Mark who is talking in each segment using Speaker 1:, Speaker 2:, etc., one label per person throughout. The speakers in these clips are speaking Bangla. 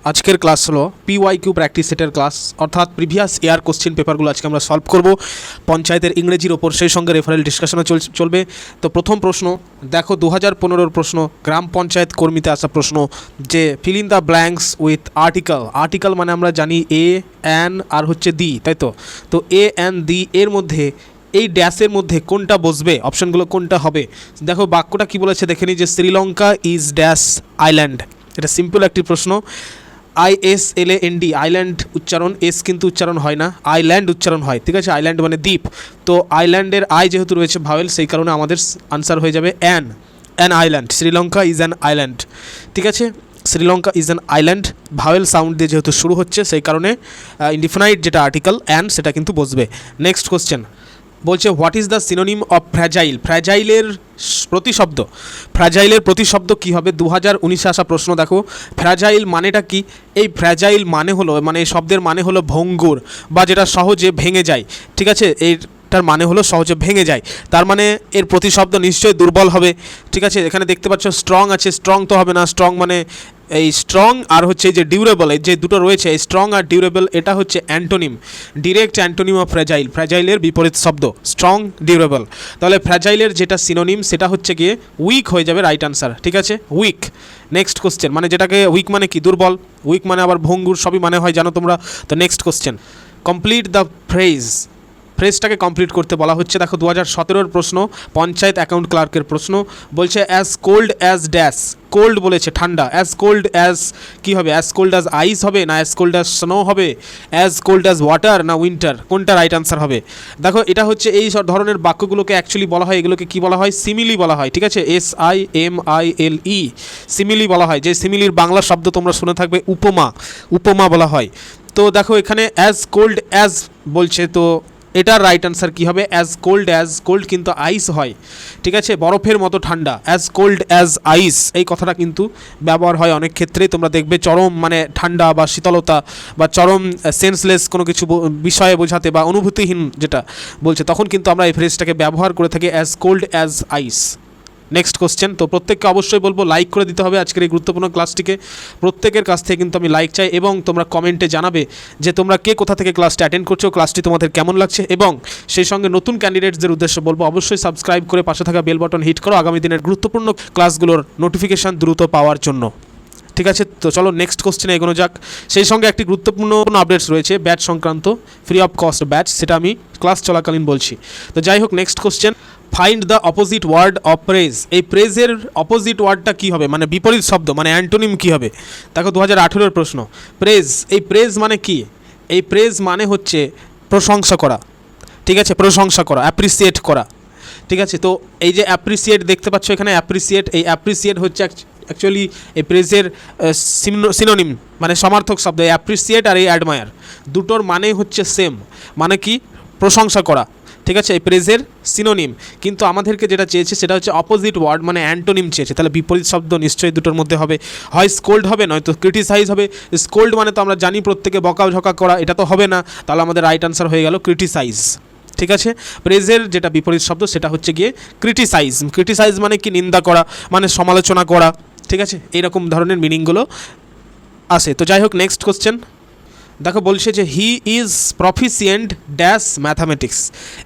Speaker 1: আজকের ক্লাস হলো পিওয়াইকিউ প্র্যাকটিস সেটের ক্লাস, অর্থাৎ প্রিভিয়াস ইয়ার কোশ্চেন পেপারগুলো আজকে আমরা সলভ করব পঞ্চায়েতের ইংরেজির ওপর, সেই সঙ্গে রেফারেল ডিসকাশনও চলবে। তো প্রথম প্রশ্ন দেখো, 2015 প্রশ্ন, গ্রাম পঞ্চায়েত কর্মীতে আসা প্রশ্ন, যে feel in the blanks with article. Article মানে আমরা জানি এ, অ্যান আর হচ্ছে দি, তাই তো? তো এ, অ্যান, দি এর মধ্যে এই ড্যাশের মধ্যে কোনটা বসবে, অপশনগুলো কোনটা হবে? দেখো বাক্যটা কি বলেছে দেখে নিই, যে শ্রীলঙ্কা ইজ ড্যাশ আইল্যান্ড। এটা সিম্পল একটি প্রশ্ন। ISLAND আইল্যান্ড উচ্চারণ, এস কিন্তু উচ্চারণ হয় না, আইল্যান্ড উচ্চারণ হয়, ঠিক আছে? আইল্যান্ড মানে দ্বীপ। তো আইল্যান্ডের আই যেহেতু রয়েছে ভাওয়েল, সেই কারণে আমাদের আনসার হয়ে যাবে an island. Sri Lanka is an island, ঠিক আছে? Sri Lanka is an island, vowel sound দিয়ে যেহেতু শুরু হচ্ছে, সেই কারণে ইনডিফিনাইট যেটা আর্টিকেল অ্যান, সেটা কিন্তু বসবে। নেক্সট কোশ্চেন বলছে what is the synonym of fragile. ফ্র্যাজাইলের প্রতিশব্দ, ফ্র্যাজাইলের প্রতিশব্দ কী হবে? 2019-এ আসা প্রশ্ন। দেখো ফ্র্যাজাইল মানেটা কি? এই ফ্র্যাজাইল মানে হলো, মানে এই শব্দের মানে হলো ভঙ্গুর, বা যেটা সহজে ভেঙে যায়, ঠিক আছে? এইটার মানে হলো সহজে ভেঙে যায়, তার মানে এর প্রতিশব্দ নিশ্চয়ই দুর্বল হবে, ঠিক আছে? এখানে দেখতে পাচ্ছ স্ট্রং আছে, স্ট্রং তো হবে না। স্ট্রং মানে এই স্ট্রং আর হচ্ছে এই যে ডিউরেবল, এই যে দুটো রয়েছে, এই স্ট্রং আর ডিউরেবল, এটা হচ্ছে antonym, direct antonym of fragile. ফ্র্যাজাইলের বিপরীত শব্দ স্ট্রং, ডিউরেবল। তাহলে ফ্র্যাজাইলের যেটা সিনোনিম সেটা হচ্ছে গিয়ে উইক হয়ে যাবে, রাইট আনসার, ঠিক আছে? উইক। নেক্সট কোশ্চেন, মানে যেটাকে উইক মানে কি? দুর্বল। উইক মানে আবার ভঙ্গুর, সবই মানে হয়, জানো তোমরা। তো next question, complete the phrase. ফ্রেজটাকে কমপ্লিট করতে বলা হচ্ছে। দেখো 2017-এর প্রশ্ন, পঞ্চায়েত অ্যাকাউন্ট ক্লার্কের প্রশ্ন। বলছে as cold as dash, cold বলেছে ঠান্ডা, অ্যাজ কোল্ড অ্যাজ কী হবে? অ্যাজ কোল্ড অ্যাজ আইস হবে, না অ্যাজ কোল্ড অ্যাজ স্নো হবে, অ্যাজ কোল্ড অ্যাজ ওয়াটার না উইন্টার, কোনটা রাইট আনসার হবে? দেখো এটা হচ্ছে এই সব ধরনের বাক্যগুলোকে অ্যাকচুয়ালি বলা হয়, এগুলোকে কী বলা হয়? সিমিলি বলা হয়, ঠিক আছে? SIMILE, সিমিলি বলা হয়। যে সিমিলির বাংলা শব্দ তোমরা শুনে থাকবে উপমা, উপমা বলা হয়। তো দেখো এখানে অ্যাজ কোল্ড অ্যাজ বলছে, তো এটার রাইট আনসার কী হবে? অ্যাজ কোল্ড কিন্তু আইস হয়, ঠিক আছে? বরফের মতো ঠান্ডা, অ্যাজ কোল্ড অ্যাজ আইস, এই কথাটা কিন্তু ব্যবহার হয় অনেক ক্ষেত্রেই। তোমরা দেখবে চরম মানে ঠান্ডা বা শীতলতা বা চরম সেন্সলেস কোনো কিছু বিষয়ে বোঝাতে বা অনুভূতিহীন যেটা বলছে, তখন কিন্তু আমরা এই ফ্রেজটাকে ব্যবহার করে থাকি, as cold as ice. Next question, তো প্রত্যেককে অবশ্যই বলবো লাইক করে দিতে হবে আজকের এই গুরুত্বপূর্ণ ক্লাসটিকে। প্রত্যেকের কাছ থেকে কিন্তু আমি লাইক চাই, এবং তোমরা কমেন্টে জানাবে যে তোমরা কে কোথা থেকে ক্লাসটা অ্যাটেন্ড করছো, ক্লাসটি তোমাদের কেমন লাগছে। এবং সেই সঙ্গে নতুন ক্যান্ডিডেটসদের উদ্দেশ্যে বলবো অবশ্যই সাবস্ক্রাইব করে পাশে থাকা বেল বাটন হিট করো আগামী দিনের গুরুত্বপূর্ণ ক্লাসগুলোর নোটিফিকেশান দ্রুত পাওয়ার জন্য, ঠিক আছে? তো চলো নেক্সট কোশ্চেনে এগোনো যাক। সেই সঙ্গে একটি গুরুত্বপূর্ণ আপডেটস রয়েছে ব্যাচ সংক্রান্ত, ফ্রি অফ কস্ট ব্যাচ, সেটা আমি ক্লাস চলাকালীন বলছি। তো যাই হোক, next question, find the opposite word of praise. এই প্রেজের অপোজিট ওয়ার্ডটা কী হবে, মানে বিপরীত শব্দ, মানে অ্যান্টোনিম কী হবে? দেখো 2018-এর প্রশ্ন, প্রেজ। এই প্রেজ মানে কি? এই প্রেজ মানে হচ্ছে প্রশংসা করা, ঠিক আছে? প্রশংসা করা, অ্যাপ্রিসিয়েট করা, ঠিক আছে? তো এই যে অ্যাপ্রিসিয়েট দেখতে পাচ্ছ এখানে, অ্যাপ্রিসিয়েট, এই অ্যাপ্রিসিয়েট হচ্ছে অ্যাকচুয়ালি এই প্রেজের সিনোনিম, মানে সমার্থক শব্দ। এই অ্যাপ্রিসিয়েট আর এই অ্যাডমায়ার দুটোর মানেই হচ্ছে সেম, মানে কি? প্রশংসা করা, ঠিক আছে? এই প্রেজের সিনোনিম। কিন্তু আমাদেরকে যেটা চেয়েছে সেটা হচ্ছে অপোজিট ওয়ার্ড, মানে অ্যান্টোনিম চেয়েছে। তাহলে বিপরীত শব্দ নিশ্চয়ই দুটোর মধ্যে হবে, হয় স্কোল্ড হবে নয়তো ক্রিটিসাইজ হবে। স্কোল্ড মানে তো আমরা জানি প্রত্যেকে বকাঝকা করা, এটা তো হবে না, তাহলে আমাদের রাইট আনসার হয়ে গেল ক্রিটিসাইজ, ঠিক আছে? প্রেজের যেটা বিপরীত শব্দ সেটা হচ্ছে গিয়ে ক্রিটিসাইজ। ক্রিটিসাইজ মানে কি? নিন্দা করা, মানে সমালোচনা করা, ঠিক আছে? এইরকম ধরনের মিনিংগুলো আসে। তো যাই হোক, নেক্সট কোশ্চেন দেখো, বলছে যে he is proficient dash mathematics.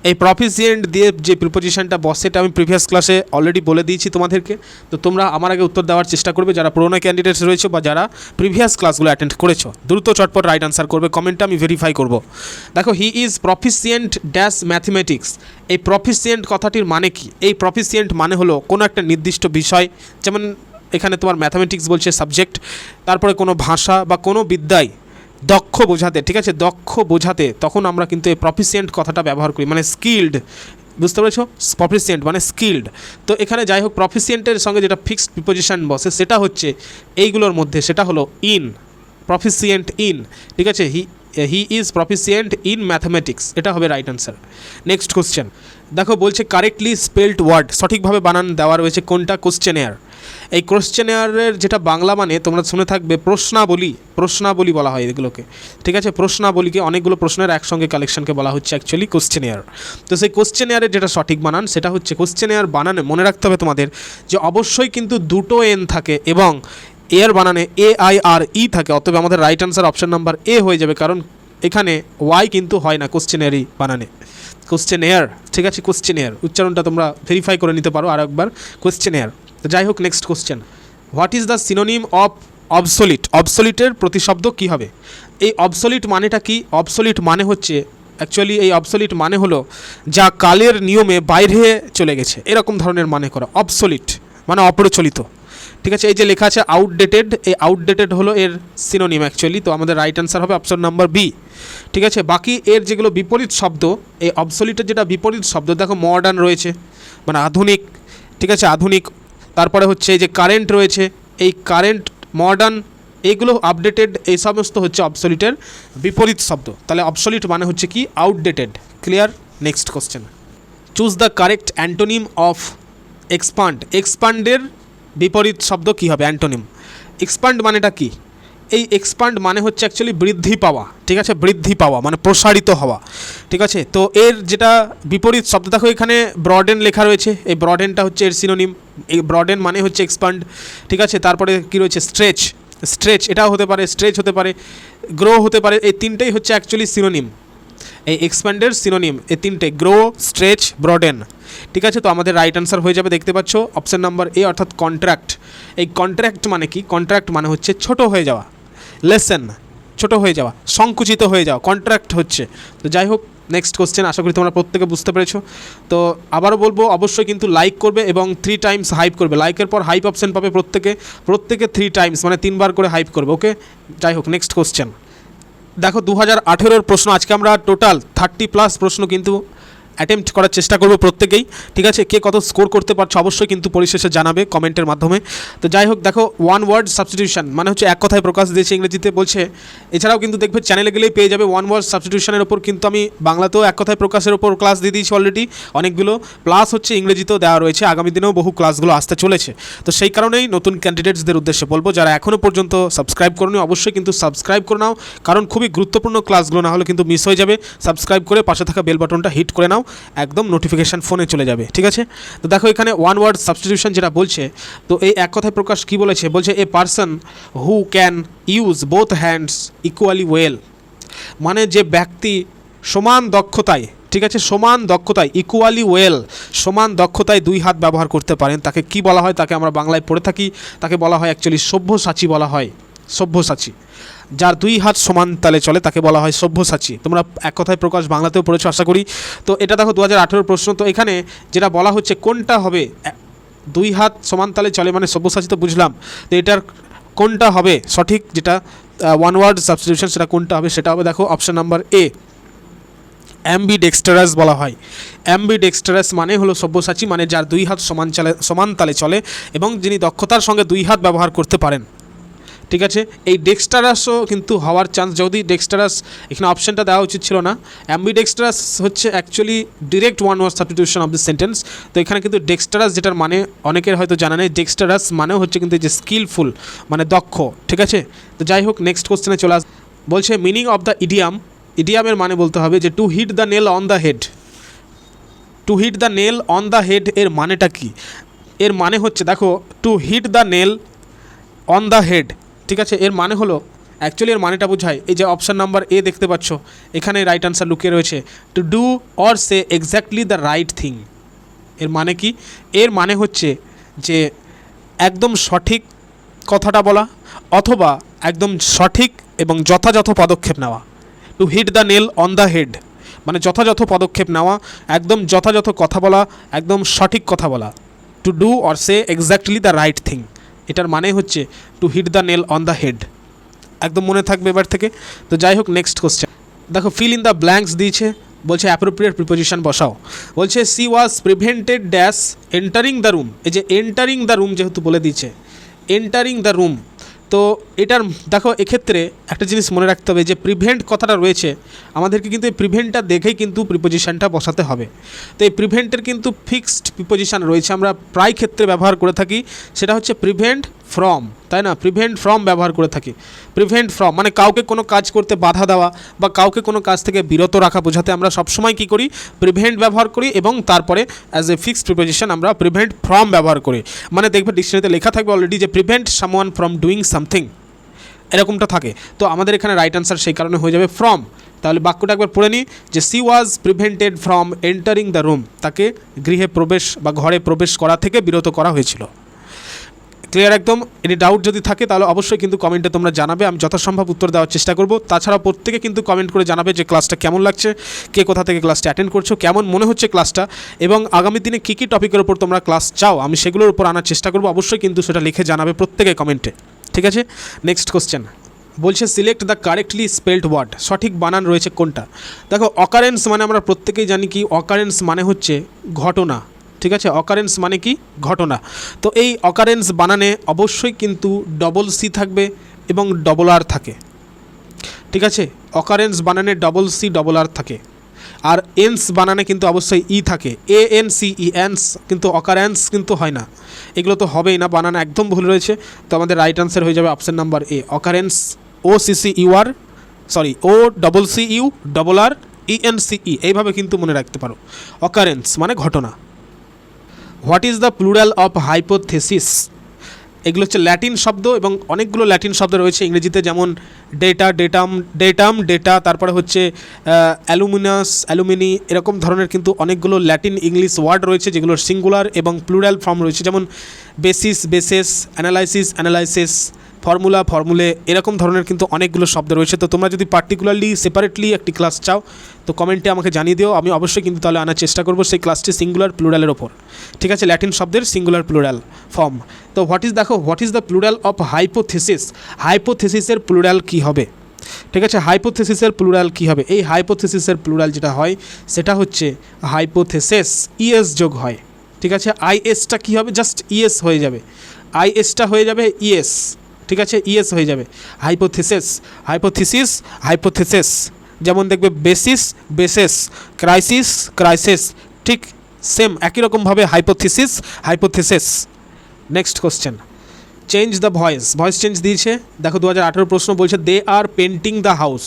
Speaker 1: এই প্রফিসিয়েন্ট দিয়ে যে প্রিপোজিশনটা বসে, এটা আমি প্রিভিয়াস ক্লাসে অলরেডি বলে দিয়েছি তোমাদেরকে। তো তোমরা আমার আগে উত্তর দেওয়ার চেষ্টা করবে, যারা পুরোনো ক্যান্ডিডেটস রয়েছে বা যারা প্রিভিয়াস ক্লাসগুলো অ্যাটেন্ড করেছো, দ্রুত চটপট রাইট আনসার করবে, কমেন্টটা আমি ভেরিফাই করব। দেখো he is proficient dash mathematics. এই প্রফিসিয়েন্ট কথাটির মানে কি? এই প্রফিসিয়েন্ট মানে হলো কোনো একটা নির্দিষ্ট বিষয়, যেমন এখানে তোমার ম্যাথামেটিক্স বলছে সাবজেক্ট, তারপরে কোনো ভাষা বা কোনো বিদ্যায় দক্ষ বোঝাতে, ঠিক আছে? দক্ষ বোঝাতে তখন আমরা কিন্তু এই প্রফিসিয়েন্ট কথাটা ব্যবহার করি, মানে স্কিল্ড, বুঝতে পেরেছো? প্রফিসিয়েন্ট মানে স্কিল্ড। তো এখানে যাই হোক, প্রফিসিয়েন্টের সঙ্গে যেটা ফিক্সড প্রিপোজিশন বসে সেটা হচ্ছে এইগুলোর মধ্যে, সেটা হলো ইন, প্রফিসিয়েন্ট ইন, ঠিক আছে? He is proficient in mathematics, এটা হবে রাইট আনসার। নেক্সট কোশ্চেন দেখো, বলছে কারেক্টলি স্পেলড ওয়ার্ড, সঠিকভাবে বানান দেওয়া রয়েছে কোনটা? কোশ্চেনেয়ার। এই কোশ্চেনেয়ারের যেটা বাংলা মানে তোমরা শুনে থাকবে প্রশ্নাবলী, প্রশ্নাবলী বলা হয় এগুলোকে, ঠিক আছে? প্রশ্নাবলীকে অনেকগুলো প্রশ্নের একসঙ্গে কালেকশনকে বলা হচ্ছে অ্যাকচুয়ালি কোশ্চেনেয়ার। তো সেই কোশ্চেনেয়ারের যেটা সঠিক বানান সেটা হচ্ছে, কোশ্চেনেয়ার বানানে মনে রাখতে হবে তোমাদের যে অবশ্যই কিন্তু দুটো এন থাকে এবং এর বানানে AIRE থাকে, অতএব আমাদের right answer option number A হয়ে যাবে, কারণ এখানে ওয়াই কিন্তু হয় না কোশ্চেনেরই বানানে, কোশ্চেনেয়ার, ঠিক আছে, কোশ্চেনেয়ার উচ্চারণটা তোমরা ভেরিফাই করে নিতে পারো আর একবার, কোশ্চেনেয়ার। তো যাই হোক, next question, what is the synonym of obsolete? অবসোলিটের প্রতিশব্দ কী হবে? এই অবসোলিট মানেটা কি? অবসোলিট মানে হচ্ছে অ্যাকচুয়ালি, এই অবসোলিট মানে হলো যা কালের নিয়মে বাইরে চলে গেছে, এরকম ধরনের মানে করা। অবসোলিট মানে অপ্রচলিত, ঠিক আছে। এই যে লেখা আছে আউটডেটেড, এই আউটডেটেড হলো এর সিনোনিম অ্যাকচুয়ালি, তো আমাদের রাইট অ্যান্সার হবে অপশন নাম্বার বি, ঠিক আছে। বাকি এর যেগুলো বিপরীত শব্দ, এই অবসোলিটের যেটা বিপরীত শব্দ দেখো, মডার্ন রয়েছে মানে আধুনিক, ঠিক আছে, আধুনিক। তারপরে হচ্ছে এই যে কারেন্ট রয়েছে, এই কারেন্ট, মডার্ন, এইগুলো আপডেটেড, এই সমস্ত হচ্ছে অবসোলিটের বিপরীত শব্দ। তাহলে অবসোলিট মানে হচ্ছে কি? Outdated. Clear? Next question, choose the correct antonym of expand. এক্সপান্ডের বিপরীত শব্দ কী হবে? অ্যান্টোনিম। এক্সপান্ড মানেটা কি? এই এক্সপান্ড মানে হচ্ছে অ্যাকচুয়ালি বৃদ্ধি পাওয়া, ঠিক আছে, বৃদ্ধি পাওয়া মানে প্রসারিত হওয়া, ঠিক আছে। তো এর যেটা বিপরীত শব্দ দেখো, এখানে ব্রডেন লেখা রয়েছে, এই ব্রডেনটা হচ্ছে এর সিনোনিম। এই ব্রডেন মানে হচ্ছে এক্সপান্ড, ঠিক আছে। তারপরে কি রয়েছে? স্ট্রেচ, স্ট্রেচ এটাও হতে পারে, স্ট্রেচ হতে পারে, গ্রো হতে পারে, এই তিনটেই হচ্ছে অ্যাকচুয়ালি সিনোনিম। এই এক্সপ্যান্ডের সিনোনিম এই তিনটে, গ্রো, স্ট্রেচ, ব্রডেন, ঠিক আছে। তো আমাদের রাইট অ্যান্সার হয়ে যাবে, দেখতে পাচ্ছ, অপশন নাম্বার এ, অর্থাৎ কন্ট্রাক্ট। এই কন্ট্রাক্ট মানে কি? কন্ট্রাক্ট মানে হচ্ছে ছোট হয়ে যাওয়া, লেসেন, ছোট হয়ে যাওয়া, সংকুচিত হয়ে যাওয়া, কন্ট্রাক্ট হচ্ছে। তো যাই হোক, নেক্সট কোশ্চেন, আশা করি তোমরা প্রত্যেকে বুঝতে পেরেছো। তো আবারও বলবো, অবশ্যই কিন্তু লাইক করবে এবং 3 টাইমস হাইপ করবে। লাইকের পর হাইপ অপশন পাবে প্রত্যেকে 3 টাইমস মানে 3 বার করে হাইপ করবে, ওকে। যাই হোক, নেক্সট কোশ্চেন দেখো, 2018-র প্রশ্ন। আজকে আমরা টোটাল 30+ প্রশ্ন কিন্তু অ্যাটেম্প্ট করার চেষ্টা করবো প্রত্যেকেই, ঠিক আছে। কে কত স্কোর করতে পারছো অবশ্যই কিন্তু পরিশেষে জানাবে কমেন্টের মাধ্যমে। তো যাই হোক, দেখো, ওয়ান ওয়ার্ড সাবস্টিটিউশন মানে হচ্ছে এক কথায় প্রকাশ দিয়েছে ইংরেজিতে বলছে। এছাড়াও কিন্তু দেখবে চ্যানেলে গেলেই পেয়ে যাবে ওয়ান ওয়ার্ড সাবস্টিটিউশনের ওপর, কিন্তু আমি বাংলাতেও এক কথায় প্রকাশের ওপর ক্লাস দিয়ে দিয়েছি অলরেডি অনেকগুলো, প্লাস হচ্ছে ইংরেজিতেও দেওয়া রয়েছে, আগামী দিনেও বহু ক্লাসগুলো আসতে চলেছে। তো সেই কারণেই নতুন ক্যান্ডিডেটসদের উদ্দেশ্যে বলবো, যারা এখনও পর্যন্ত সাবস্ক্রাইব করোনি অবশ্যই কিন্তু সাবস্ক্রাইব করে নাও, কারণ খুবই গুরুত্বপূর্ণ ক্লাসগুলো, না হলে কিন্তু মিস হয়ে যাবে। সাবস্ক্রাইব করে পাশে থাকা বেল বাটনটা হিট করে নাও, একদম নোটিফিকেশান ফোনে চলে যাবে, ঠিক আছে। তো দেখো, এখানে ওয়ান ওয়ার্ড সাবস্টিটিউশন যেটা বলছে, তো এই এক কথায় প্রকাশ কী বলেছে? বলছে a person who can use both hands equally well, মানে যে ব্যক্তি সমান দক্ষতায়, ঠিক আছে, সমান দক্ষতায়, ইকুয়ালি ওয়েল, সমান দক্ষতায় 2 হাত ব্যবহার করতে পারেন, তাকে কি বলা হয়? তাকে আমরা বাংলায় পড়ে থাকি, তাকে বলা হয় অ্যাকচুয়ালি সব্যসাচী বলা হয়, সব্যসাচী। যার 2 হাত সমান তালে চলে তাকে বলা হয় সব্যসাচী। তোমরা এক কথায় প্রকাশ বাংলাতেও পড়েছো আশা করি। তো এটা দেখো 2018 প্রশ্ন। তো এখানে যেটা বলা হচ্ছে কোনটা হবে, 2 হাত সমান তালে চলে মানে সব্যসাচী তো বুঝলাম, তো এটার কোনটা হবে সঠিক, যেটা ওয়ান ওয়ার্ড সাবস্টিটিউশন, সেটা কোনটা হবে? সেটা হবে দেখো অপশন নাম্বার এ, অ্যাম্বিডেক্সটারাস বলা হয়। অ্যাম্বিডেক্সটারাস মানে হলো সব্যসাচী, মানে যার 2 হাত সমান তালে চলে এবং যিনি দক্ষতার সঙ্গে 2 হাত ব্যবহার করতে পারেন, ঠিক আছে। এই ডেক্সটারাসও কিন্তু হওয়ার চান্স, যদি ডেক্সটারাস এখানে অপশনটা দেওয়া উচিত ছিল না। অ্যাম্বিডেক্সটারাস হচ্ছে actually direct one word substitution of this sentence. তো এখানে কিন্তু ডেক্সটারাস যেটার মানে অনেকের হয়তো জানা নেই, ডেক্সটারাস মানেও হচ্ছে কিন্তু যে স্কিলফুল মানে দক্ষ, ঠিক আছে। তো যাই হোক, নেক্সট কোশ্চেনে চলে আস। বলছে মিনিং অফ দ্য ইডিয়াম, ইডিয়ামের মানে বলতে হবে যে to hit the nail on the head. To hit the nail on the head এর মানেটা কি? এর মানে হচ্ছে দেখো, to hit the nail on the head, ঠিক আছে, এর মানে হলো অ্যাকচুয়ালি এর মানেটা বোঝায়, এই যে অপশান নাম্বার এ দেখতে পাচ্ছ, এখানে রাইট আনসার লুকিয়ে রয়েছে, two do or say exactly the right thing. এর মানে কি? এর মানে হচ্ছে যে একদম সঠিক কথাটা বলা অথবা একদম সঠিক এবং যথাযথ পদক্ষেপ নেওয়া। To hit the nail on the head মানে যথাযথ পদক্ষেপ নেওয়া, একদম যথাযথ কথা বলা, একদম সঠিক কথা বলা। To do or say exactly the right thing, এটার মানে হচ্ছে to hit the nail on the head, একদম মনে থাকবে এবার থেকে। তো যাই হোক, নেক্সট কোশ্চেন দেখো, ফিল ইন দ্য ব্ল্যাঙ্কস দিয়েছে, বলছে অ্যাপ্রোপ্রিয়েট প্রিপোজিশন বসাও। বলছে she was prevented dash entering the room. এই যে এন্টারিং দ্য রুম যেহেতু বলে দিয়েছে, এন্টারিং দ্য রুম, তো এটার দেখো এক্ষেত্রে একটা জিনিস মনে রাখতে হবে, যে প্রিভেন্ট কথাটা রয়েছে আমাদেরকে কিন্তু এই প্রিভেন্টটা দেখেই কিন্তু প্রিপোজিশনটা বসাতে হবে। তো এই প্রিভেন্টের কিন্তু ফিক্সড প্রিপোজিশন রয়েছে, আমরা প্রায় ক্ষেত্রে ব্যবহার করে থাকি, সেটা হচ্ছে প্রিভেন্ট ফ্রম, তাই না? প্রিভেন্ট ফ্রম ব্যবহার করে থাকি। প্রিভেন্ট ফ্রম মানে কাউকে কোনো কাজ করতে বাধা দেওয়া বা কাউকে কোনো কাজ থেকে বিরত রাখা বোঝাতে আমরা সবসময় কী করি? প্রিভেন্ট ব্যবহার করি এবং তারপরে অ্যাজ এ ফিক্সড প্রিপোজিশন আমরা প্রিভেন্ট ফ্রম ব্যবহার করি। মানে দেখবে ডিকশনারিতে লেখা থাকবে অলরেডি যে prevent someone from doing something, এরকমটা থাকে। তো আমাদের এখানে রাইট আনসার সেই কারণে হয়ে যাবে ফ্রম। তাহলে বাক্যটা একবার পড়ে নিই যে C was prevented from entering the room, তাকে গৃহে প্রবেশ বা ঘরে প্রবেশ করা থেকে বিরত করা হয়েছিল। ক্লিয়ার একদম? এনি ডাউট যদি থাকে তাহলে অবশ্যই কিন্তু কমেন্টে তোমরা জানাবে, আমি যথাসম্ভব উত্তর দেওয়ার চেষ্টা করব। তাছাড়া প্রত্যেকে কিন্তু কমেন্ট করে জানাবে যে ক্লাসটা কেমন লাগছে, কে কোথা থেকে ক্লাসটা অ্যাটেন্ড করছো, কেমন মনে হচ্ছে ক্লাসটা, এবং আগামী দিনে কী কী টপিকের উপর তোমরা ক্লাস চাও আমি সেগুলোর উপর আনার চেষ্টা করব। অবশ্যই কিন্তু সেটা লিখে জানাবে প্রত্যেকে কমেন্টে, ঠিক আছে? নেক্সট কোশ্চেন বলছে select the correctly spelled word, সঠিক বানান রয়েছে কোনটা? দেখো অকারেন্স মানে আমরা প্রত্যেকেই জানি কি অকারেন্স মানে হচ্ছে ঘটনা, ঠিক আছে? অকারেন্স মানে কি? ঘটনা। তো এই অকারেন্স বানানে অবশ্যই কিন্তু ডবল সি থাকবে এবং ডবল আর থাকে, ঠিক আছে? অকারেন্স বানানে ডবল সি ডবল আর থাকে। আর এন্স বানানে কিন্তু অবশ্যই ই থাকে, এ এন সি ই এন্স, কিন্তু অকারেন্স কিন্তু হয় না। এগুলো তো হবেই না, বানান একদম ভুল রয়েছে। তো আমাদের রাইট আনসার হয়ে যাবে option number A, occurrence. O C C U R, sorry, O double C U double R E N C E, এইভাবে কিন্তু মনে রাখতে পারো। অকারেন্স মানে ঘটনা। What is the plural of hypothesis? এগুলো হচ্ছে ল্যাটিন শব্দ এবং অনেকগুলো ল্যাটিন শব্দ রয়েছে ইংরেজিতে, যেমন ডেটা, ডেটাম, ডেটা, তারপরে হচ্ছে অ্যালুমিনাস, অ্যালুমিনি, এরকম ধরনের কিন্তু অনেকগুলো ল্যাটিন ইংলিশ ওয়ার্ড রয়েছে যেগুলোর সিঙ্গুলার এবং প্লুরাল ফর্ম রয়েছে, যেমন basis, bases, analysis, analysis, formula, ফর্মুলে, এরকম ধরনের কিন্তু অনেকগুলো শব্দ রয়েছে। তো তোমরা যদি পার্টিকুলারলি সেপারেটলি একটি ক্লাস চাও তো কমেন্টে আমাকে জানিয়ে দিও, আমি অবশ্যই কিন্তু তাহলে আনার চেষ্টা করবো সেই ক্লাসটি সিঙ্গুলার প্লুরালের ওপর, ঠিক আছে? ল্যাটিন শব্দের সিঙ্গুলার প্লুরাল ফর্ম। তো what is the plural of hypothesis? হাইপোথেসিসের প্লুরাল কী হবে? ঠিক আছে, হাইপোথেসিসের প্লুরাল কী হবে? এই হাইপোথেসিসের প্লুরাল যেটা হয় সেটা হচ্ছে হাইপোথেসিস, ইএস যোগ হয়, ঠিক আছে? আইএসটা কী হবে? জাস্ট ইএস হয়ে যাবে, আইএসটা হয়ে যাবে ইএস, ঠিক আছে? ইএস হয়ে যাবে। হাইপোথেসিস, হাইপোথিসিস, হাইপোথেসিস, যেমন দেখবে বেসিস, বেসেস, ক্রাইসিস, ক্রাইসিস, ঠিক সেম একই রকমভাবে hypothesis, hypothesis. Next question, change the voice, voice change দিয়েছে। দেখো 2018 প্রশ্ন বলছে দে আর পেন্টিং দ্য হাউস,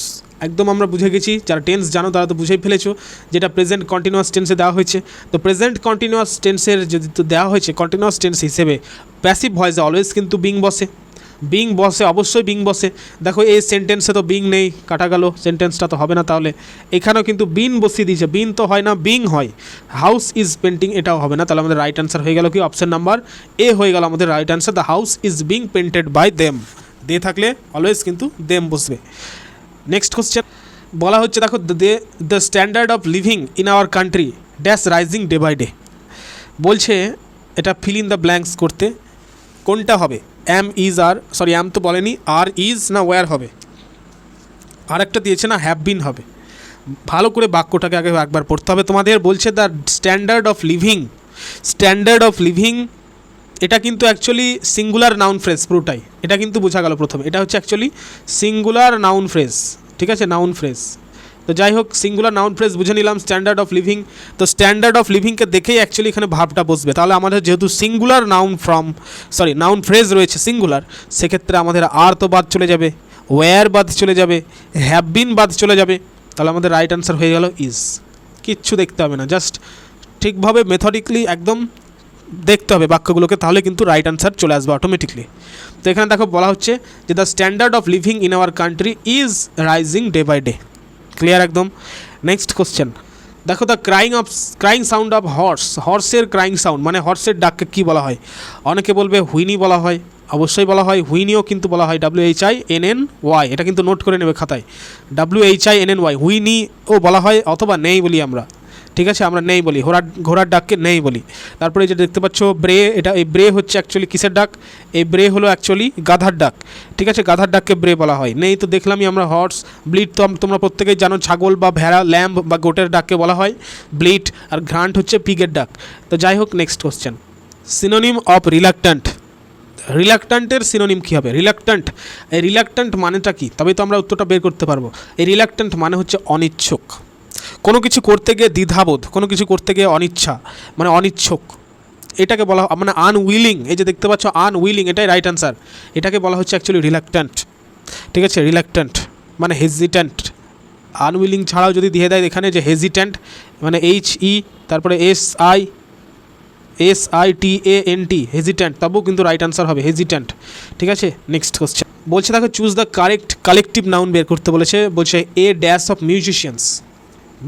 Speaker 1: একদম আমরা বুঝে গেছি, যারা টেন্স জানো তারা তো বুঝেই ফেলেছো যেটা প্রেজেন্ট কন্টিনিউয়াস টেন্সে দেওয়া হয়েছে। তো প্রেজেন্ট কন্টিনিউয়াস টেন্সের যদি তো দেওয়া হয়েছে কন্টিনিউয়াস টেন্স হিসেবে প্যাসিভ ভয়েসে অলওয়েজ কিন্তু বিং বসে, বিং বসে, অবশ্যই বিং বসে। দেখো এই সেন্টেন্সে তো বিং নেই, কাটা গেল, সেন্টেন্সটা তো হবে না। তাহলে এখানেও কিন্তু বিন বসিয়ে দিয়েছে, বিন তো হয় না, বিং হয়। হাউস ইজ পেন্টিং, এটাও হবে না। তাহলে আমাদের রাইট অ্যান্সার হয়ে গেল কি? অপশন নাম্বার এ হয়ে গেল আমাদের right answer. The house is being painted by them, they থাকলে অলওয়েজ কিন্তু দেম বসবে। নেক্সট কোশ্চেন বলা হচ্ছে দেখো the standard of living in our country dash rising day by day. বলছে এটা ফিল ইন দ্য ব্ল্যাঙ্কস করতে, কোনটা হবে? অ্যাম, ইজ, আর, সরি অ্যাম তো বলেনি, আর, ইজ না ওয়্যার হবে? আর একটা দিয়েছে না, হ্যাভ বিন হবে। ভালো করে বাক্যটাকে আগে একবার পড়তে হবে তোমাদের। বলছে the standard of living, standard of living, এটা কিন্তু অ্যাকচুয়ালি সিঙ্গুলার নাউন ফ্রেজ পুরোটাই, এটা কিন্তু বোঝা গেল প্রথমে, এটা হচ্ছে অ্যাকচুয়ালি সিঙ্গুলার নাউন ফ্রেজ, ঠিক আছে? Noun phrase. তো যাই হোক, সিঙ্গুলার নাউন ফ্রেজ বুঝে নিলাম, স্ট্যান্ডার্ড অফ লিভিং। তো স্ট্যান্ডার্ড অফ লিভিংকে দেখেই অ্যাকচুয়ালি এখানে ভাবটা বসবে। তাহলে আমাদের যেহেতু সিঙ্গুলার নাউন ফ্রেজ রয়েছে সিঙ্গুলার, সেক্ষেত্রে আমাদের আর তো বাদ চলে যাবে, ওয়্যার বাদ চলে যাবে, হ্যাভ বিন বাদ চলে যাবে। তাহলে আমাদের রাইট অ্যান্সার হয়ে গেল ইজ। কিচ্ছু দেখতে হবে না, জাস্ট ঠিকভাবে মেথডিক্যালি একদম দেখতে হবে বাক্যগুলোকে, তাহলে কিন্তু রাইট অ্যান্সার চলে আসবে অটোমেটিকলি। তো এখানে দেখো বলা হচ্ছে যে the standard of living in our country is rising day by day. Clear একদম? নেক্সট কোশ্চেন দেখো the crying sound of horse, হর্সের ক্রাইং সাউন্ড মানে হর্সের ডাককে কী বলা হয়? অনেকে বলবে হুইনি বলা হয়, অবশ্যই বলা হয়, হুইনিও কিন্তু বলা হয়, WHINNY, এটা কিন্তু নোট করে নেবে খাতায়, WHINNY, হুইনিও বলা হয়, অথবা নেই বলি আমরা, ঠিক আছে? আমরা নেই বলি, ঘোড়ার ডাককে নেই বলি। তারপরে যেটা দেখতে পাচ্ছ ব্রে, এটা এই ব্রে হচ্ছে অ্যাকচুয়ালি কিসের ডাক? এই ব্রে হলো অ্যাকচুয়ালি গাধার ডাক, ঠিক আছে? গাধার ডাককে ব্রে বলা হয়। নেই তো দেখলামই আমরা হর্স। ব্লিড তো তোমরা প্রত্যেকেই জানো, ছাগল বা ভেড়া, ল্যাম্ব বা গোটের ডাককে বলা হয় ব্লিড, আর গ্রান্ট হচ্ছে পিগের ডাক। তো যাই হোক, next question, synonym of reluctant, রিলাক্ট্যান্টের সিনোনিম কী হবে? রিলাক্ট্যান্ট, এই রিলাক্ট্যান্ট মানেটা কী? তবেই তো আমরা উত্তরটা বের করতে পারবো। এই রিলাক্ট্যান্ট মানে হচ্ছে অনিচ্ছুক, কোনো কিছু করতে গিয়ে দ্বিধাবোধ, কোনো কিছু করতে গিয়ে অনিচ্ছা মানে অনিচ্ছুক, এটাকে বলা মানে আনউইলিং, এই যে দেখতে পাচ্ছ আনউইলিং, এটাই রাইট অ্যান্সার। এটাকে বলা হচ্ছে অ্যাকচুয়ালি রিল্যাক্ট্যান্ট, ঠিক আছে, রিল্যাক্ট্যান্ট মানে হেজিট্যান্ট। আনউইলিং ছাড়াও যদি দিয়ে দেয় এখানে যে হেজিট্যান্ট মানে HE তারপরে SITANT হেজিট্যান্ট, তবুও কিন্তু রাইট অ্যান্সার হবে হেজিট্যান্ট, ঠিক আছে। নেক্সট কোশ্চেন বলছে দেখো choose the correct collective noun বের করতে বলেছে। বলছে a dash of musicians,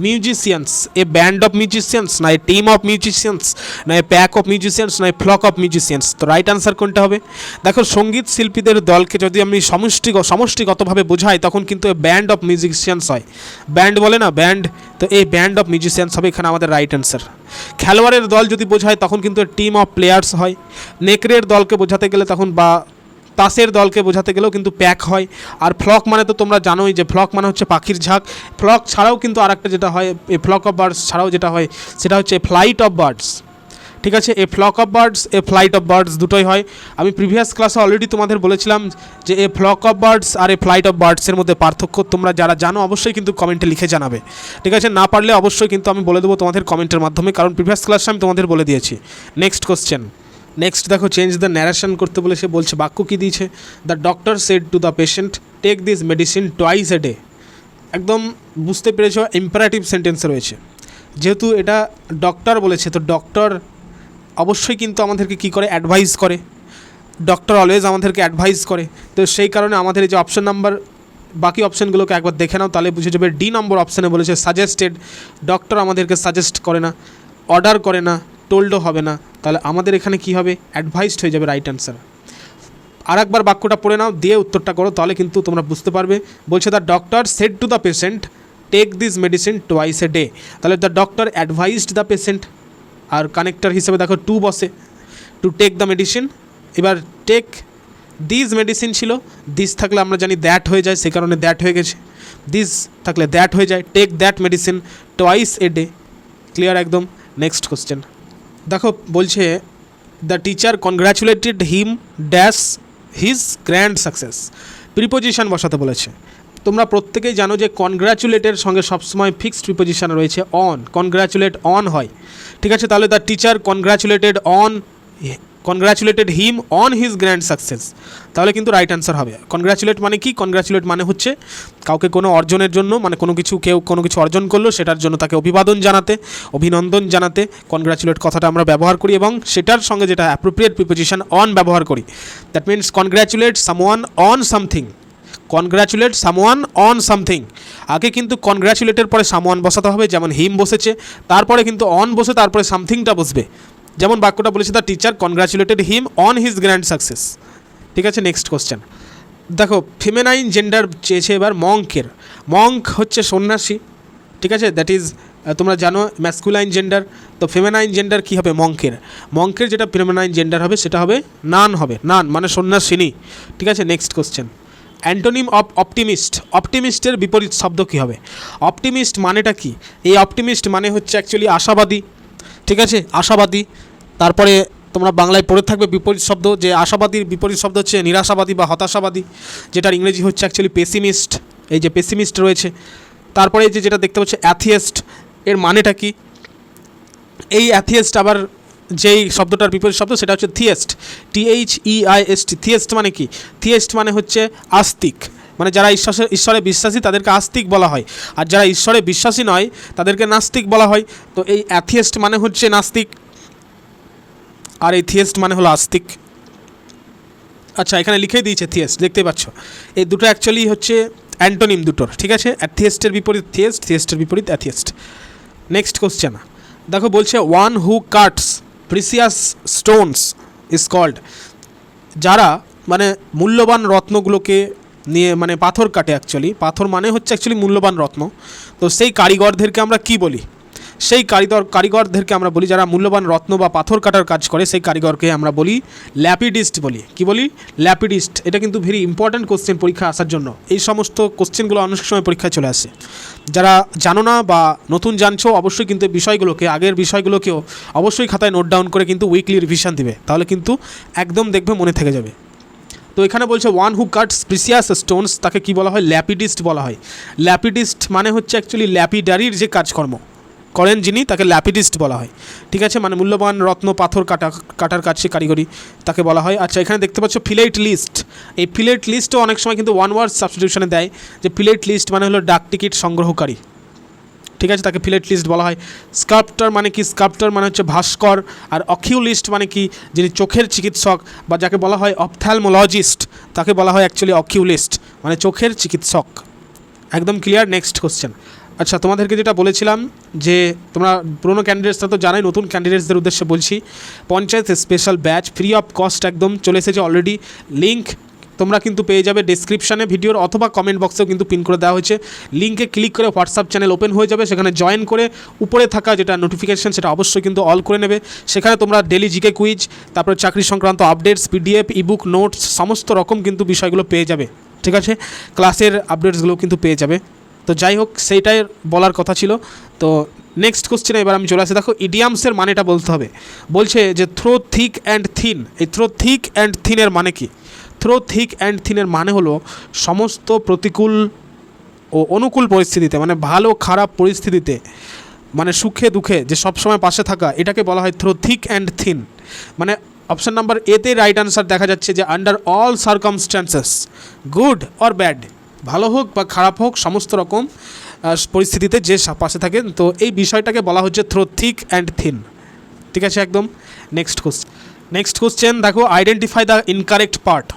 Speaker 1: musicians, a band of musicians, না এ টিম অফ মিউজিশিয়ানস, না এ প্যাক অফ মিউজিশিয়ানস, না এ ফ্লক অফ মিউজিশিয়ানস। তো রাইট আনসার কোনটা হবে? দেখো সঙ্গীত শিল্পীদের দলকে যদি আমি সমষ্টিগতভাবে বোঝাই তখন কিন্তু এ ব্যান্ড অফ মিউজিশিয়ানস হয়, ব্যান্ড বলে না ব্যান্ড, তো এই ব্যান্ড অফ মিউজিশিয়ানস হবে এখানে আমাদের রাইট অ্যান্সার। খেলোয়াড়ের দল যদি বোঝায় তখন কিন্তু টিম অফ প্লেয়ার্স হয়। নেকড়ের দলকে বোঝাতে গেলে তখন বা তাসের দলকে বোঝাতে গেলেও কিন্তু প্যাক হয়। আর ফ্লক মানে তো তোমরা জানোই যে ফ্লক মানে হচ্ছে পাখির ঝাঁক। ফ্লক ছাড়াও কিন্তু আরেকটা যেটা হয়, এ ফ্লক অফ বার্ডস ছাড়াও যেটা হয় সেটা হচ্ছে ফ্লাইট অফ বার্ডস, ঠিক আছে। A flock of birds, a flight of birds দুটোই হয়। আমি প্রিভিয়াস ক্লাসে অলরেডি তোমাদের বলেছিলাম যে এ ফ্লক অফ বার্ডস আর এ ফ্লাইট অফ বার্ডসের মধ্যে পার্থক্য তোমরা যারা জানো অবশ্যই কিন্তু কমেন্টে লিখে জানাবে, ঠিক আছে। না পারলে অবশ্যই কিন্তু আমি বলে দেবো তোমাদের কমেন্টের মাধ্যমে, কারণ প্রিভিয়াস ক্লাসে আমি তোমাদের বলে দিয়েছি। নেক্সট কোশ্চেন, নেক্সট দেখো চেঞ্জ দ্য ন্যারেশন করতে বলেছে। বলছে বাক্য কী দিয়েছে? The doctor said to the patient take this medicine twice a day. একদম বুঝতে পেরেছো, ইম্পারেটিভ সেন্টেন্সে রয়েছে। যেহেতু এটা ডক্টর বলেছে তো ডক্টর অবশ্যই কিন্তু আমাদেরকে কী করে, অ্যাডভাইস করে। ডক্টর অলওয়েজ আমাদেরকে অ্যাডভাইস করে, তো সেই কারণে আমাদের এই যে অপশন নাম্বার, বাকি অপশানগুলোকে একবার দেখে নাও তাহলে বুঝে যাবে। ডি নম্বর অপশানে বলেছে সাজেস্টেড, ডক্টর আমাদেরকে সাজেস্ট করে না, অর্ডার করে না, টোল্ডও হবে না, তাহলে আমাদের এখানে কি হবে, অ্যাডভাইসড হয়ে যাবে রাইট অ্যান্সার। আর একবার বাক্যটা পড়ে নাও দিয়ে উত্তরটা করো তাহলে কিন্তু তোমরা বুঝতে পারবে। বলছে the doctor said to the patient take this medicine twice a day, তাহলে the doctor advised the patient, আর কানেক্টর হিসেবে দেখো টু বসে, টু টেক দ্য মেডিসিন। এবার টেক দিস মেডিসিন ছিল, দিস থাকলে আমরা জানি দ্যাট হয়ে যায়, সে কারণে দ্যাট হয়ে গেছে। দিস থাকলে দ্যাট হয়ে যায়, take that medicine twice a day, clear একদম। নেক্সট কোশ্চেন দেখো বলছে the teacher congratulated him dash his grand success, preposition বসাতে বলেছে। তোমরা প্রত্যেকেই জানো যে কনগ্র্যাচুলেটের সঙ্গে সবসময় ফিক্সড প্রিপোজিশন রয়েছে অন, কনগ্র্যাচুলেট অন হয়, ঠিক আছে। তাহলে the teacher congratulated him on his grand success, তাহলে কিন্তু রাইট অ্যান্সার হবে। কনগ্র্যাচুলেট মানে কি? কনগ্র্যাচুলেট মানে হচ্ছে কাউকে কোনো অর্জনের জন্য, মানে কেউ কোনো কিছু অর্জন করলো সেটার জন্য তাকে অভিনন্দন জানাতে কনগ্র্যাচুলেট কথাটা আমরা ব্যবহার করি, এবং সেটার সঙ্গে যেটা অ্যাপ্রোপ্রিয়েট প্রিপোজিশন অন ব্যবহার করি। That means congratulate someone on something, congratulate someone on something. আগে কিন্তু কনগ্র্যাচুলেটের পরে সামওয়ান বসাতে হবে, যেমন হিম বসেছে, তারপরে কিন্তু অন বসে তারপরে সামথিংটা বসবে, যেমন বাক্যটা বলেছে the teacher congratulated him on his grand success, ঠিক আছে। নেক্সট কোশ্চেন দেখো ফেমিনাইন জেন্ডার চেয়েছে এবার মঙ্কের। মঙ্ক হচ্ছে সন্ন্যাসী, ঠিক আছে, দ্যাট ইজ তোমরা জানো ম্যাসকুলাইন জেন্ডার, তো ফেমিনাইন জেন্ডার কী হবে মঙ্কের। মঙ্কের যেটা ফেমিনাইন জেন্ডার হবে সেটা হবে নান হবে, নান মানে সন্ন্যাসিনী, ঠিক আছে। Next question antonym of optimist, অপটিমিস্টের বিপরীত শব্দ কী হবে? অপটিমিস্ট মানেটা কি? এই অপটিমিস্ট মানে হচ্ছে অ্যাকচুয়ালি আশাবাদী, ঠিক আছে, আশাবাদী। তারপরে তোমরা বাংলায় পড়ে থাকবে বিপরীত শব্দ, যে আশাবাদীর বিপরীত শব্দ হচ্ছে নিরাশাবাদী বা হতাশাবাদী, যেটার ইংরেজি হচ্ছে অ্যাকচুয়ালি পেসিমিস্ট, এই যে পেসিমিস্ট রয়েছে। তারপরে এই যে যেটা দেখতে পাচ্ছ অ্যাথিয়েস্ট, এর মানেটা কি? এই অ্যাথিয়েস্ট আবার যেই শব্দটার বিপরীত শব্দ সেটা হচ্ছে থিয়েস্ট, THEIST। থিয়েস্ট মানে কি? থিয়েস্ট মানে হচ্ছে আস্তিক, মানে যারা ঈশ্বরে বিশ্বাসী তাদেরকে আস্তিক বলা হয়, আর যারা ঈশ্বরে বিশ্বাসী নয় তাদেরকে নাস্তিক বলা হয়। তো এই অ্যাথিয়েস্ট মানে হচ্ছে নাস্তিক, আর এই থিয়েস্ট মানে হলো আস্তিক। আচ্ছা এখানে লিখেই দিয়েছে থিয়েস্ট, দেখতে পাচ্ছ। এই দুটো অ্যাকচুয়ালি হচ্ছে অ্যান্টোনিম দুটোর, ঠিক আছে। অ্যাথিয়েস্টের বিপরীত থিয়েস্ট, থিয়েস্টের বিপরীত অ্যাথিয়েস্ট। নেক্সট কোশ্চেন দেখো বলছে one who cuts precious stones is called, যারা মানে মূল্যবান রত্নগুলোকে নিয়ে মানে পাথর কাটে, অ্যাকচুয়ালি পাথর মানে হচ্ছে অ্যাকচুয়ালি মূল্যবান রত্ন, তো সেই কারিগরদেরকে আমরা কি বলি? সেই কারিগরদেরকে আমরা বলি, যারা মূল্যবান রত্ন বা পাথর কাটার কাজ করে সেই কারিগরকে আমরা বলি ল্যাপিডিস্ট বলি। কি বলি? ল্যাপিডিস্ট। এটা কিন্তু ভেরি ইম্পর্ট্যান্ট কোশ্চেন পরীক্ষা আসার জন্য, এই সমস্ত কোশ্চেনগুলো অনেক সময় পরীক্ষায় চলে আসে। যারা জানো না বা নতুন জানছো অবশ্যই কিন্তু বিষয়গুলোকে, আগের বিষয়গুলোকেও অবশ্যই খাতায় নোট ডাউন করে কিন্তু উইকলি রিভিশন দিবে, তাহলে কিন্তু একদম দেখবে মনে থেকে যাবে। তো এখানে বলছে one who cuts precious Stones, তাকে কি বলা হয়? ল্যাপিডিস্ট বলা হয়। ল্যাপিডিস্ট মানে হচ্ছে অ্যাকচুয়ালি ল্যাপিডারির যে কাজকর্ম, করেন যিনি, তাকে ল্যাপিডিস্ট বলা হয়। ঠিক আছে, মানে মূল্যবান রত্ন পাথর কাটার কাজ কারিগরি তাকে বলা হয়। আচ্ছা, এখানে দেখতে পাচ্ছ ফিলেট লিস্ট। এই ফিলেট লিস্টও অনেক সময় কিন্তু ওয়ান ওয়ার্ড সাবস্টিটিউশনে দেয়, যে ফিলেট লিস্ট মানে হলো ডাক টিকিট সংগ্রহকারী। ঠিক আছে, তাকে ফিলেট লিস্ট বলা হয়। স্কাল্পটার মানে কি? স্কাল্পটার মানে হচ্ছে ভাস্কর। আর অকিউলিস্ট মানে কি? যিনি চোখের চিকিৎসক, বা যাকে বলা হয় অপথ্যালমোলজিস্ট, তাকে বলা হয় অ্যাকচুয়ালি অকিউলিস্ট, মানে চোখের চিকিৎসক। একদম ক্লিয়ার। Next question. আচ্ছা, তোমাদেরকে যেটা বলেছিলাম যে তোমরা পুরোনো ক্যান্ডিডেটসরা তো জানাই, নতুন ক্যান্ডিডেটসদের উদ্দেশ্যে বলছি, panchayat special batch free of cost একদম চলে এসেছে অলরেডি। লিঙ্ক তোমরা কিন্তু পেয়ে যাবে ডেসক্রিপশানে ভিডিওর, অথবা কমেন্ট বক্সেও কিন্তু পিন করে দেওয়া হয়েছে। লিঙ্কে ক্লিক করে হোয়াটসঅ্যাপ চ্যানেল ওপেন হয়ে যাবে, সেখানে জয়েন করে উপরে থাকা যেটা নোটিফিকেশান সেটা অবশ্যই কিন্তু অল করে নেবে। সেখানে তোমরা ডেলি জিকে কুইজ, তারপরে চাকরি সংক্রান্ত আপডেটস, পিডিএফ, ইবুক, নোটস, সমস্ত রকম কিন্তু বিষয়গুলো পেয়ে যাবে। ঠিক আছে, ক্লাসের আপডেটসগুলো কিন্তু পেয়ে যাবে। তো যাই হোক, সেইটাই বলার কথা ছিল। তো নেক্সট কোশ্চেনে এবার আমি চলে আসি। দেখো, ইডিয়ামসের মানেটা বলতে হবে। বলছে যে থ্রো থিক অ্যান্ড থিন। এই থ্রো থিক অ্যান্ড থিনের মানে কি? থ্রো থিক অ্যান্ড থিনের মানে হলো সমস্ত প্রতিকূল ও অনুকূল পরিস্থিতিতে, মানে ভালো খারাপ পরিস্থিতিতে, মানে সুখে দুঃখে যে সবসময় পাশে থাকা, এটাকে বলা হয় থ্রো থিক অ্যান্ড থিন। মানে অপশান নাম্বার এতে রাইট আনসার দেখা যাচ্ছে যে under all circumstances, good or bad, ভালো হোক বা খারাপ হোক, সমস্ত রকম পরিস্থিতিতে যে পাশে থাকেন, তো এই বিষয়টাকে বলা হচ্ছে থ্রো থিক অ্যান্ড থিন। ঠিক আছে, একদম। নেক্সট কোশ্চেন দেখো, identify the incorrect part.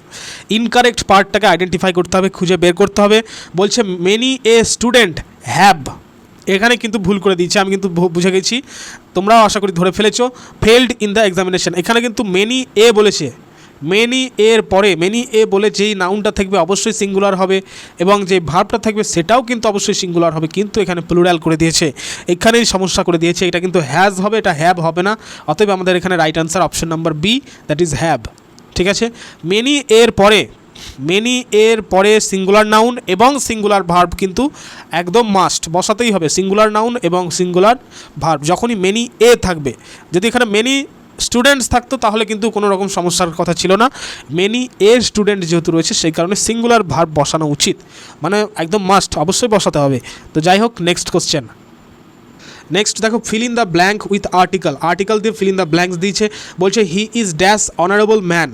Speaker 1: Incorrect পার্টটাকে আইডেন্টিফাই করতে হবে, খুঁজে বের করতে হবে। বলছে মেনি এ স্টুডেন্ট হ্যাভ, এখানে কিন্তু ভুল করে দিয়েছে, আমি কিন্তু বুঝে গেছি, তোমরাও আশা করি ধরে ফেলেছো। ফেলড ইন দ্য এক্সামিনেশন, এখানে কিন্তু মেনি এ বলেছে। মেনি এর পরে মেনি এ বলে যেই নাউনটা থাকবে অবশ্যই সিঙ্গুলার হবে, এবং যে ভার্বটা থাকবে সেটাও কিন্তু অবশ্যই সিঙ্গুলার হবে, কিন্তু এখানে প্লুরাল করে দিয়েছে, এখানেই সমস্যা করে দিয়েছে। এটা কিন্তু হ্যাজ হবে, এটা হ্যাভ হবে না। অতএব আমাদের এখানে right answer option number B, that is have. ঠিক আছে, মেনি এর পরে সিঙ্গুলার নাউন এবং সিঙ্গুলার ভার্ব কিন্তু একদম মাস্ট বসাতেই হবে। সিঙ্গুলার নাউন এবং সিঙ্গুলার ভার্ব যখনই মেনি এ থাকবে। যদি এখানে মেনি স্টুডেন্টস থাকতো তাহলে কিন্তু কোনো রকম সমস্যার কথা ছিল না। মেনি এর স্টুডেন্ট যেহেতু রয়েছে সেই কারণে সিঙ্গুলার ভার্ব বসানো উচিত, মানে একদম মাস্ট, অবশ্যই বসাতে হবে। তো যাই হোক, নেক্সট কোশ্চেন। নেক্সট দেখো, fill in the blank with article দিয়ে ফিল ইন দ্য ব্ল্যাঙ্কস দিয়েছে। বলছে he is dash honourable man.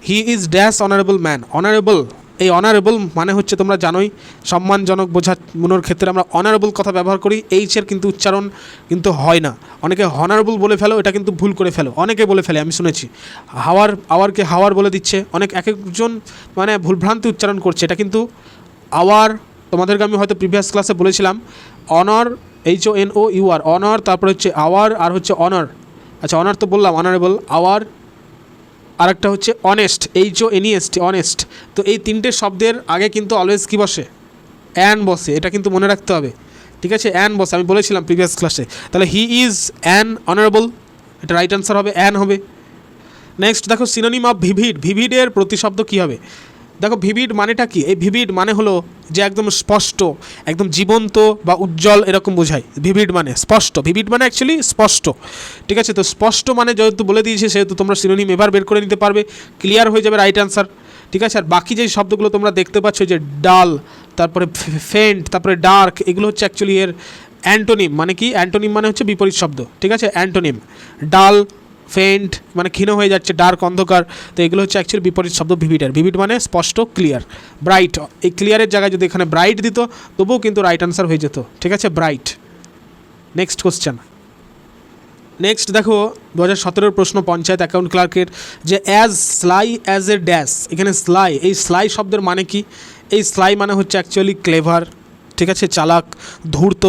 Speaker 1: He is dash honourable man. Honourable, এই অনারেবল মানে হচ্ছে তোমরা জানোই সম্মানজনক বোঝানোর ক্ষেত্রে আমরা অনারেবল কথা ব্যবহার করি। এইচের কিন্তু উচ্চারণ কিন্তু হয় না, অনেকে হনারেবল বলে ফেলো, এটা কিন্তু ভুল করে ফেলো, অনেকে বলে ফেলে, আমি শুনেছি। আওয়ারকে হাওয়ার বলে দিচ্ছে, এক একজন মানে ভুলভ্রান্তি উচ্চারণ করছে। এটা কিন্তু আওয়ার, তোমাদেরকে আমি হয়তো প্রিভিয়াস ক্লাসে বলেছিলাম, অনার, HONOUR, অনার, তারপরে হচ্ছে আওয়ার, আর হচ্ছে অনার। আচ্ছা, অনার তো বললাম, অনারেবল, আওয়ার, আর একটা হচ্ছে অনেস্ট, HONEST, অনেস্ট। তো এই তিনটে শব্দের আগে কিন্তু অলওয়েজ কী বসে? অ্যান বসে, এটা কিন্তু মনে রাখতে হবে। ঠিক আছে, অ্যান বসে, আমি বলেছিলাম প্রিভিয়াস ক্লাসে। তাহলে হি ইজ অ্যান অনারেবল, এটা রাইট আনসার হবে, অ্যান হবে। নেক্সট দেখো, সিনোনিম অফ ভিভিড। ভিভিডের প্রতিশব্দ কী হবে? দেখো, ভিভিড মানেটা কি? এই ভিভিড মানে হলো যে একদম স্পষ্ট, একদম জীবন্ত বা উজ্জ্বল, এরকম বোঝায় ভিভিড মানে স্পষ্ট। ভিভিড মানে অ্যাকচুয়ালি স্পষ্ট। ঠিক আছে, তো স্পষ্ট মানে যেহেতু বলে দিয়েছে সেহেতু তোমরা সিনোনিম এবার বের করে নিতে পারবে, ক্লিয়ার হয়ে যাবে রাইট আনসার। ঠিক আছে, আর বাকি যেই শব্দগুলো তোমরা দেখতে পাচ্ছ, যে ডাল, তারপরে ফেন্ট, তারপরে ডার্ক, এগুলো হচ্ছে অ্যাকচুয়ালি এর অ্যান্টোনিম। মানে কি? অ্যান্টোনিম মানে হচ্ছে বিপরীত শব্দ। ঠিক আছে, অ্যান্টোনিম। ডাল, ফেন্ট মানে ক্ষীণ হয়ে যাচ্ছে, ডার্ক অন্ধকার, তো এগুলো হচ্ছে অ্যাকচুয়ালি বিপরীত শব্দ ভিভিডের। ভিভিড মানে স্পষ্ট, ক্লিয়ার। ব্রাইট, এই ক্লিয়ারের জায়গায় যদি এখানে ব্রাইট দিত তবুও কিন্তু রাইট আনসার হয়ে যেত। ঠিক আছে, ব্রাইট। Next question. নেক্সট দেখো, 2017 প্রশ্ন, পঞ্চায়েত অ্যাকাউন্ট ক্লার্কের, যে as sly as a dash. এখানে স্লাই, এই স্লাই শব্দের মানে কি? এই স্লাই মানে হচ্ছে অ্যাকচুয়ালি ক্লেভার, ঠিক আছে, চালাক, ধূর্ত,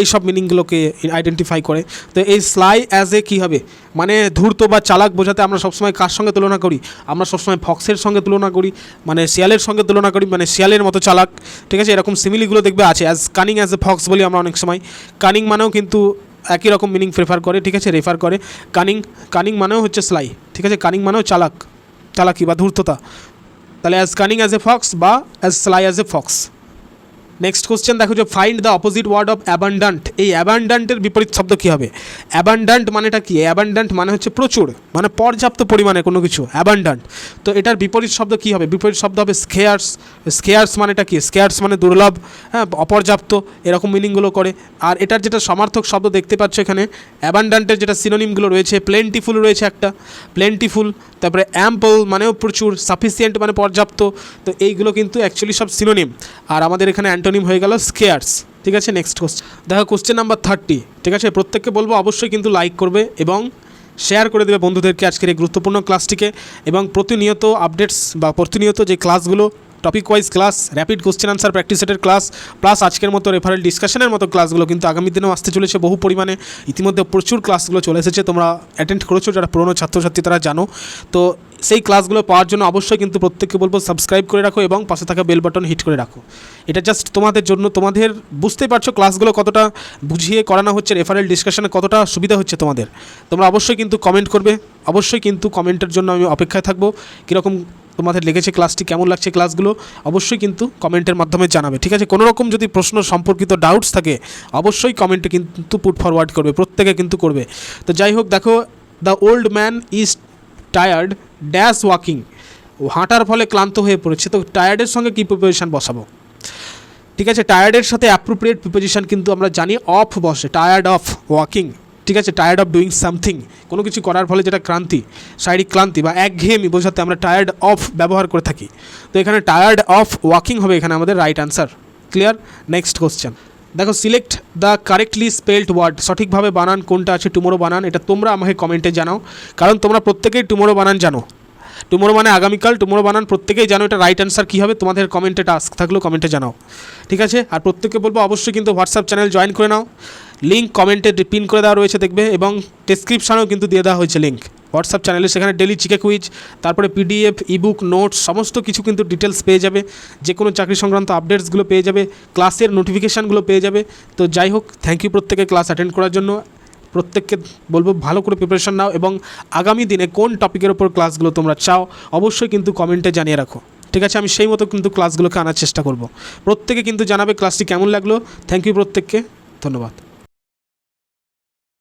Speaker 1: এই সব মিনিংগুলোকে আইডেন্টিফাই করে। তো এই স্লাই অ্যাজ এ কী হবে? মানে ধূর্ত বা চালাক বোঝাতে আমরা সবসময় কার সঙ্গে তুলনা করি? আমরা সবসময় ফক্সের সঙ্গে তুলনা করি, মানে শিয়ালের সঙ্গে তুলনা করি, মানে শিয়ালের মতো চালাক। ঠিক আছে, এরকম সিমিলিগুলো দেখবে আছে। As cunning as a fox বলি আমরা অনেক সময়। কানিং মানেও কিন্তু একই রকম মিনিং রেফার করে। ঠিক আছে, রেফার করে। কানিং মানেও হচ্ছে স্লাই। ঠিক আছে, কানিং মানেও চালাকি বা ধূর্ততা। তাহলে as cunning as a fox বা as sly as a fox. Next question দেখো যে find the opposite word of abundant. এই অ্যাবান্ডান্টের বিপরীত শব্দ কী হবে? অ্যাবান্ডান্ট মানেটা কি? অ্যাবান্ডান্ট মানে হচ্ছে প্রচুর, মানে পর্যাপ্ত পরিমাণে কোনো কিছু, অ্যাবান্ডান্ট। তো এটার বিপরীত শব্দ কী হবে? বিপরীত শব্দ হবে স্কেয়ার্স। স্কেয়ার্স মানেটা কি? স্কেয়ার্স মানে দুর্লভ, হ্যাঁ, অপর্যাপ্ত, এরকম মিনিংগুলো করে। আর এটার যেটা সমার্থক শব্দ দেখতে পাচ্ছ এখানে, অ্যাবান্ডান্টের যেটা সিনোনিমগুলো রয়েছে, প্লেন্টিফুল রয়েছে একটা, প্লেন্টিফুল, তারপরে অ্যাম্পল মানেও প্রচুর, সাফিসিয়েন্ট মানে পর্যাপ্ত। তো এইগুলো কিন্তু অ্যাকচুয়ালি সব সিনোনিম, আর আমাদের এখানে অ্যান্টোনিম হয়ে গেল স্কেয়ার্স। ঠিক আছে, নেক্সট কোশ্চেন দেখো, কোশ্চেন নাম্বার 30। ঠিক আছে, প্রত্যেককে বলবো অবশ্যই কিন্তু লাইক করবে এবং শেয়ার করে দেবে বন্ধুদেরকে আজকের এই গুরুত্বপূর্ণ ক্লাসটিকে। এবং প্রতিনিয়ত আপডেটস বা প্রতিনিয়ত যে ক্লাসগুলো, topic wise class, rapid question answer practice সেটের ক্লাস, প্লাস আজকের মতো রেফারেল ডিসকাশনের মতো ক্লাসগুলো কিন্তু আগামী দিনেও আসতে চলেছে বহু পরিমাণে। ইতিমধ্যে প্রচুর ক্লাসগুলো চলে এসেছে, তোমরা অ্যাটেন্ড করেছো যারা পুরনো ছাত্রছাত্রী তারা জানো। তো সেই ক্লাসগুলো পাওয়ার জন্য অবশ্যই কিন্তু প্রত্যেককে বলবো সাবস্ক্রাইব করে রাখো এবং পাশে থাকা বেল বাটন হিট করে রাখো। এটা জাস্ট তোমাদের জন্য, তোমাদের বুঝতেই পারছো ক্লাসগুলো কতটা বুঝিয়ে করানো হচ্ছে, রেফারেল ডিসকাশনে কতটা সুবিধা হচ্ছে তোমাদের। তোমরা অবশ্যই কিন্তু কমেন্ট করবে, অবশ্যই কিন্তু কমেন্টের জন্য আমি অপেক্ষায় থাকবো। কীরকম তোমাদের লেগেছে ক্লাসটি, কেমন লাগছে ক্লাসগুলো, অবশ্যই কিন্তু কমেন্টের মাধ্যমে জানাবে। ঠিক আছে, কোনো রকম যদি প্রশ্ন সম্পর্কিত ডাউটস থাকে অবশ্যই কমেন্টে কিন্তু পুট ফরওয়ার্ড করবে, প্রত্যেকে কিন্তু করবে। তো যাই হোক, দেখো, the old man is tired dash walking. হাঁটার ফলে ক্লান্ত হয়ে পড়েছে। তো টায়ার্ডের সঙ্গে কী প্রিপোজিশন বসাবো? ঠিক আছে, টায়ার্ডের সাথে অ্যাপ্রোপ্রিয়েট প্রিপোজিশন কিন্তু আমরা জানি অফ বসে, টায়ার্ড অফ ওয়াকিং। ঠিক আছে, টায়ার্ড অফ ডুইং সামথিং, কোনো কিছু করার ফলে যেটা ক্লান্তি, শারীরিক ক্লান্তি বা একঘেয়েমি বোঝাতে আমরা টায়ার্ড অফ ব্যবহার করে থাকি। তো এখানে টায়ার্ড অফ ওয়াকিং হবে এখানে আমাদের right answer. Clear? Next question দেখো, select the correctly spelled word. সঠিকভাবে বানান কোনটা আছে টুমোরো বানান, এটা তোমরা আমাকে কমেন্টে জানাও, কারণ তোমরা প্রত্যেকেই টুমোরো বানান জানো। টুমোরো মানে আগামীকাল, টুমোরো বানান প্রত্যেকেই জানো। এটা রাইট অ্যান্সার কী হবে তোমাদের কমেন্টে টাস্ক থাকলেও কমেন্টে জানাও। ঠিক আছে, আর প্রত্যেককে বলবো অবশ্যই কিন্তু হোয়াটসঅ্যাপ চ্যানেল জয়েন করে নাও। লিঙ্ক কমেন্টে পিন করে দেওয়া রয়েছে দেখবে, এবং ডেসক্রিপশানেও কিন্তু দিয়ে দেওয়া হয়েছে লিঙ্ক হোয়াটসঅ্যাপ চ্যানেলে। সেখানে ডেলি জিকে কুইজ, তারপরে পিডিএফ, ইবুক, নোটস সমস্ত কিছু কিন্তু ডিটেলস পেয়ে যাবে, যে কোনো চাকরি সংক্রান্ত আপডেটসগুলো পেয়ে যাবে, ক্লাসের নোটিফিকেশানগুলো পেয়ে যাবে। তো যাই হোক, থ্যাংক ইউ প্রত্যেকে ক্লাস অ্যাটেন্ড করার জন্য। প্রত্যেককে বলবো ভালো করে প্রিপারেশন নাও, এবং আগামী দিনে কোন টপিকের ওপর ক্লাসগুলো তোমরা চাও অবশ্যই কিন্তু কমেন্টে জানিয়ে রাখো। ঠিক আছে, আমি সেই মতো কিন্তু ক্লাসগুলোকে আনার চেষ্টা করব। প্রত্যেকে কিন্তু জানাবে ক্লাসটি কেমন লাগলো। থ্যাংক ইউ প্রত্যেককে, ধন্যবাদ।